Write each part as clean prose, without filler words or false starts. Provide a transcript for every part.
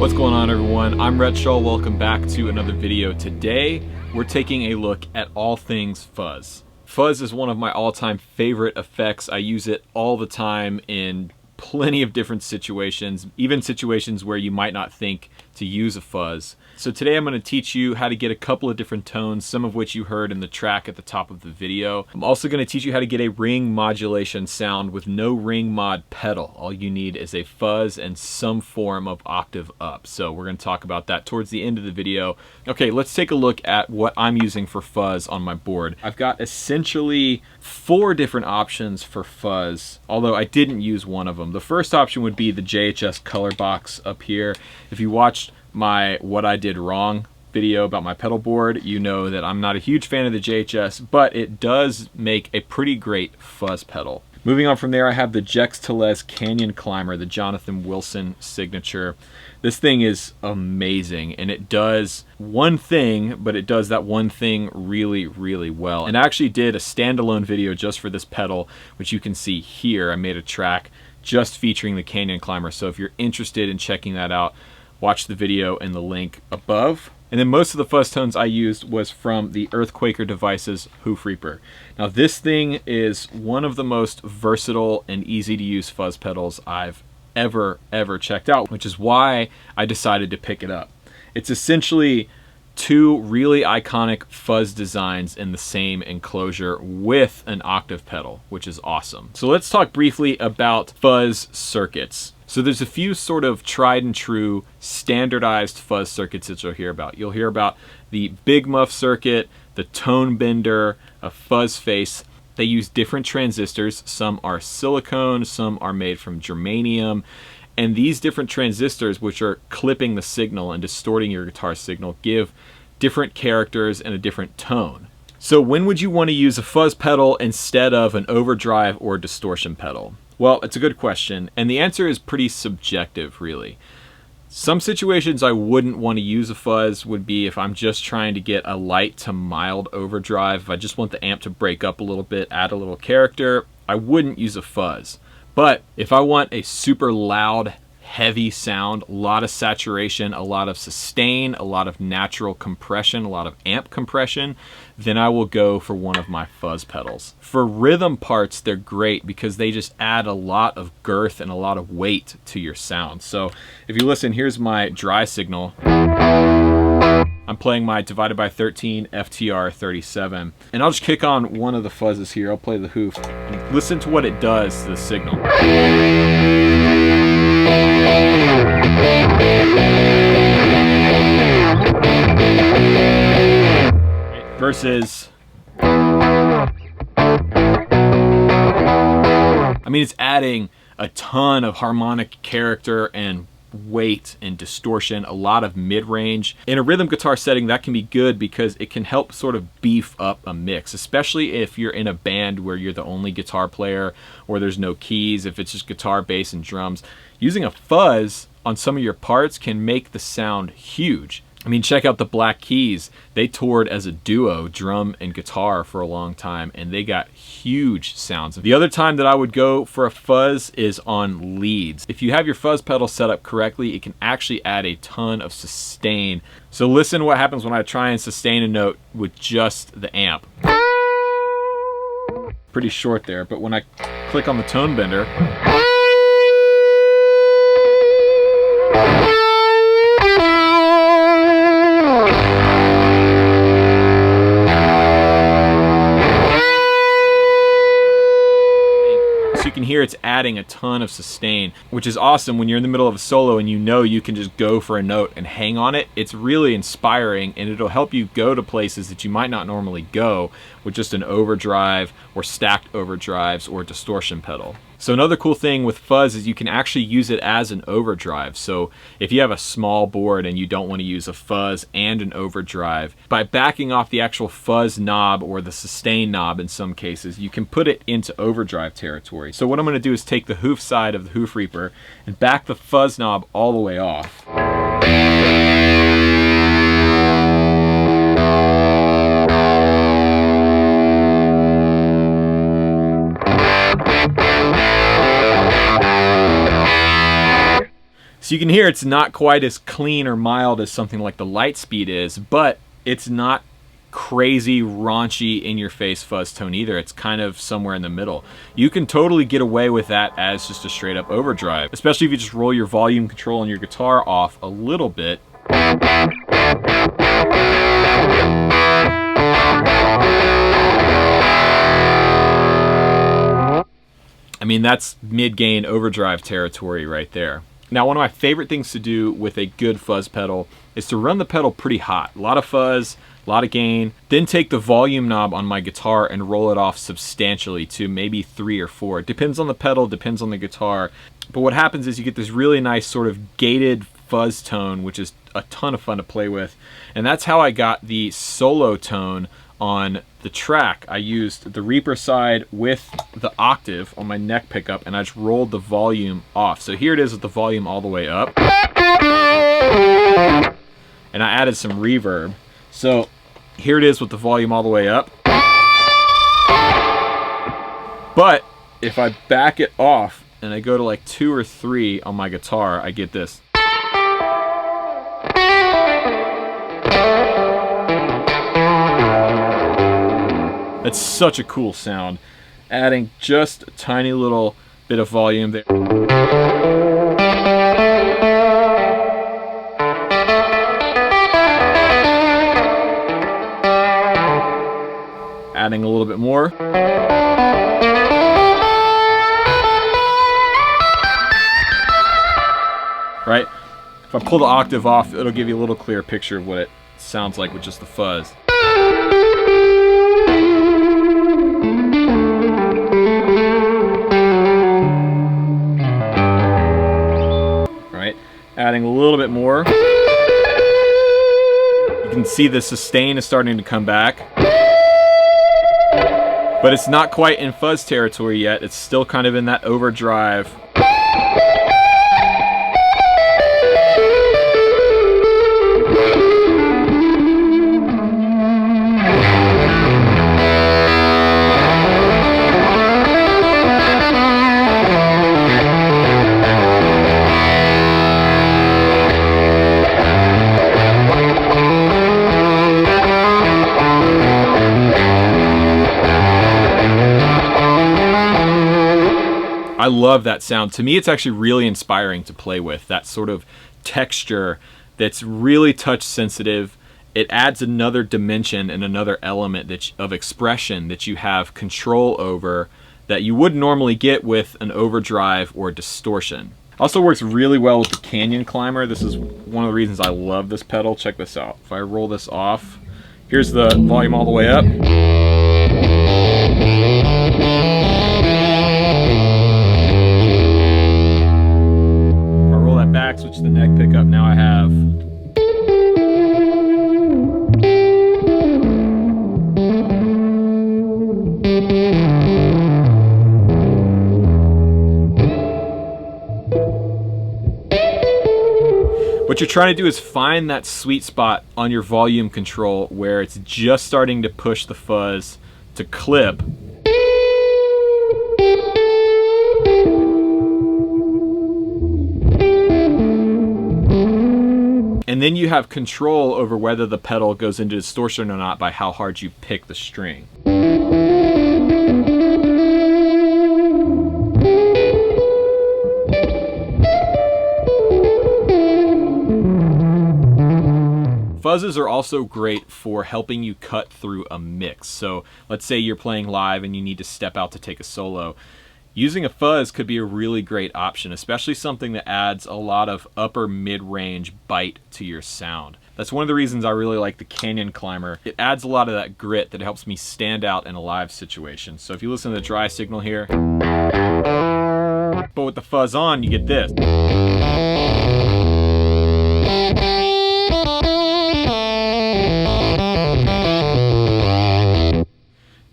What's going on, everyone? I'm Rhett Shull. Welcome back to another video. Today we're taking a look at all things fuzz. Fuzz is one of my all-time favorite effects. I use it all the time in plenty of different situations, even situations where you might not think to use a fuzz. So today I'm going to teach you how to get a couple of different tones, some of which you heard in the track at the top of the video. I'm also going to teach you how to get a ring modulation sound with no ring mod pedal. All you need is a fuzz and some form of octave up. So we're going to talk about that towards the end of the video. Okay, let's take a look at what I'm using for fuzz on my board. I've got essentially 4 different options for fuzz, although I didn't use one of them. The first option would be the JHS color box up here. If you watched my What I Did Wrong video about my pedal board, you know that I'm not a huge fan of the JHS, but it does make a pretty great fuzz pedal. Moving on from there, I have the Jex Telez Canyon Climber, the Jonathan Wilson signature. This thing is amazing, and it does one thing, but it does that one thing really, really well. And I actually did a standalone video just for this pedal, which you can see here. I made a track just featuring the Canyon Climber, so if you're interested in checking that out, watch the video in the link above. And then most of the fuzz tones I used was from the Earthquaker Devices Hoof Reaper. Now this thing is one of the most versatile and easy to use fuzz pedals I've ever checked out, which is why I decided to pick it up. It's essentially 2 really iconic fuzz designs in the same enclosure with an octave pedal, which is awesome. So let's talk briefly about fuzz circuits. So there's a few sort of tried and true standardized fuzz circuits that you'll hear about. You'll hear about the Big Muff circuit, the Tone Bender, a fuzz face. They use different transistors. Some are silicone, some are made from germanium. And these different transistors, which are clipping the signal and distorting your guitar signal, give different characters and a different tone. So when would you want to use a fuzz pedal instead of an overdrive or distortion pedal? Well, it's a good question, and the answer is pretty subjective, really. Some situations I wouldn't want to use a fuzz would be if I'm just trying to get a light to mild overdrive. If I just want the amp to break up a little bit, add a little character, I wouldn't use a fuzz. But if I want a super loud, heavy sound, a lot of saturation, a lot of sustain, a lot of natural compression, a lot of amp compression, then I will go for one of my fuzz pedals. For rhythm parts, they're great because they just add a lot of girth and a lot of weight to your sound. So if you listen, here's my dry signal. I'm playing my divided by 13 FTR 37. And I'll just kick on one of the fuzzes here. I'll play the hoof. And listen to what it does to the signal. Versus, I mean, it's adding a ton of harmonic character and weight and distortion, a lot of mid-range. In a rhythm guitar setting, that can be good because it can help sort of beef up a mix, especially if you're in a band where you're the only guitar player or there's no keys, if it's just guitar, bass, and drums. Using a fuzz on some of your parts can make the sound huge. I mean, check out the Black Keys. They toured as a duo, drum and guitar, for a long time, and they got huge sounds. The other time that I would go for a fuzz is on leads. If you have your fuzz pedal set up correctly, it can actually add a ton of sustain. So listen to what happens when I try and sustain a note with just the amp. Pretty short there, but when I click on the tone bender, hear it's adding a ton of sustain, which is awesome when you're in the middle of a solo and you know you can just go for a note and hang on it. It's really inspiring, and it'll help you go to places that you might not normally go with just an overdrive or stacked overdrives or distortion pedal. So another cool thing with fuzz is you can actually use it as an overdrive. So if you have a small board and you don't want to use a fuzz and an overdrive, by backing off the actual fuzz knob or the sustain knob in some cases, you can put it into overdrive territory. So what I'm going to do is take the hoof side of the Hoof Reaper and back the fuzz knob all the way off. So you can hear it's not quite as clean or mild as something like the Lightspeed is, but it's not crazy, raunchy, in-your-face fuzz tone either. It's kind of somewhere in the middle. You can totally get away with that as just a straight-up overdrive, especially if you just roll your volume control on your guitar off a little bit. I mean, that's mid-gain overdrive territory right there. Now, one of my favorite things to do with a good fuzz pedal is to run the pedal pretty hot. A lot of fuzz, a lot of gain, then take the volume knob on my guitar and roll it off substantially to maybe 3 or 4. It depends on the pedal, depends on the guitar. But what happens is you get this really nice sort of gated fuzz tone, which is a ton of fun to play with. And that's how I got the solo tone on the track. I used the Reaper side with the octave on my neck pickup, and I just rolled the volume off. So here it is with the volume all the way up. And I added some reverb. So here it is with the volume all the way up. But if I back it off and I go to like 2 or 3 on my guitar, I get this. That's such a cool sound. Adding just a tiny little bit of volume there. Adding a little bit more. Right? If I pull the octave off, it'll give you a little clearer picture of what it sounds like with just the fuzz. Right? Adding a little bit more. You can see the sustain is starting to come back. But it's not quite in fuzz territory yet. It's still kind of in that overdrive. I love that sound. To me, it's actually really inspiring to play with. That sort of texture that's really touch sensitive. It adds another dimension and another element of expression that you have control over that you wouldn't normally get with an overdrive or distortion. Also works really well with the Canyon Climber. This is one of the reasons I love this pedal. Check this out. If I roll this off, here's the volume all the way up. Back, switch the neck pickup. Now I have what you're trying to do is find that sweet spot on your volume control where it's just starting to push the fuzz to clip. And then you have control over whether the pedal goes into distortion or not by how hard you pick the string. Fuzzes are also great for helping you cut through a mix. So let's say you're playing live and you need to step out to take a solo. Using a fuzz could be a really great option, especially something that adds a lot of upper mid-range bite to your sound. That's one of the reasons I really like the Canyon Climber. It adds a lot of that grit that helps me stand out in a live situation. So if you listen to the dry signal here, but with the fuzz on, you get this.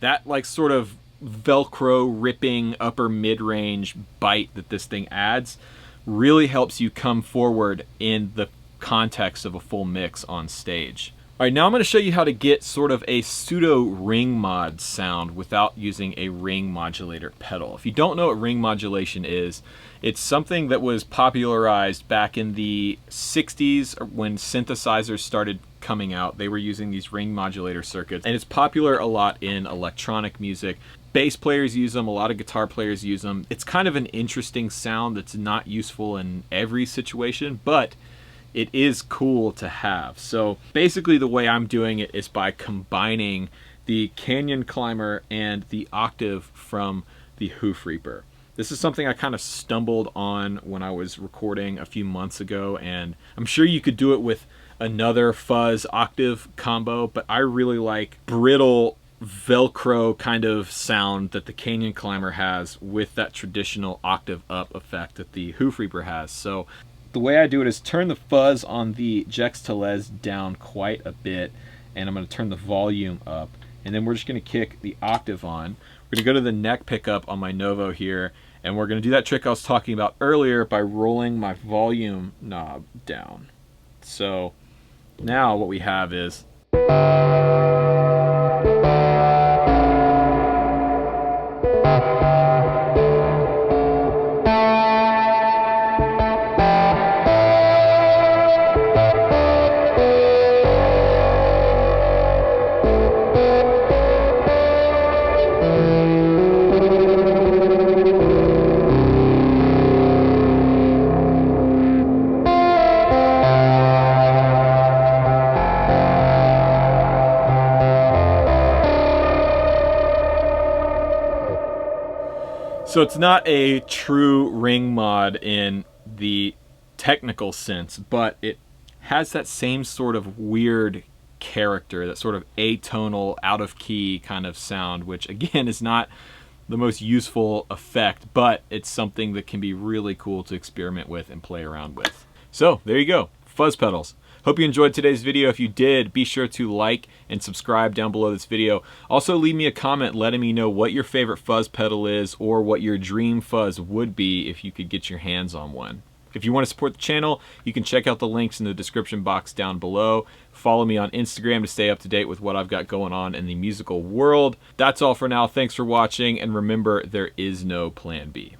That like sort of Velcro ripping upper mid-range bite that this thing adds really helps you come forward in the context of a full mix on stage. All right, now I'm going to show you how to get sort of a pseudo ring mod sound without using a ring modulator pedal. If you don't know what ring modulation is, it's something that was popularized back in the 60s when synthesizers started coming out. They were using these ring modulator circuits, and it's popular a lot in electronic music. Bass players use them, a lot of guitar players use them. It's kind of an interesting sound that's not useful in every situation, but it is cool to have. So basically the way I'm doing it is by combining the Canyon Climber and the octave from the Hoof Reaper. This is something I kind of stumbled on when I was recording a few months ago, and I'm sure you could do it with another fuzz octave combo, but I really like brittle Velcro kind of sound that the Canyon Climber has with that traditional octave up effect that the Hoof Reaper has. So the way I do it is turn the fuzz on the Jex-Telez down quite a bit, and I'm going to turn the volume up, and then we're just going to kick the octave on. We're going to go to the neck pickup on my Novo here, and we're going to do that trick I was talking about earlier by rolling my volume knob down. So now what we have is so it's not a true ring mod in the technical sense, but it has that same sort of weird character, that sort of atonal, out of key kind of sound, which again is not the most useful effect, but it's something that can be really cool to experiment with and play around with. So there you go, fuzz pedals. Hope you enjoyed today's video. If you did, be sure to like and subscribe down below this video. Also, leave me a comment letting me know what your favorite fuzz pedal is or what your dream fuzz would be if you could get your hands on one. If you want to support the channel, you can check out the links in the description box down below. Follow me on Instagram to stay up to date with what I've got going on in the musical world. That's all for now. Thanks for watching, and remember, there is no plan B.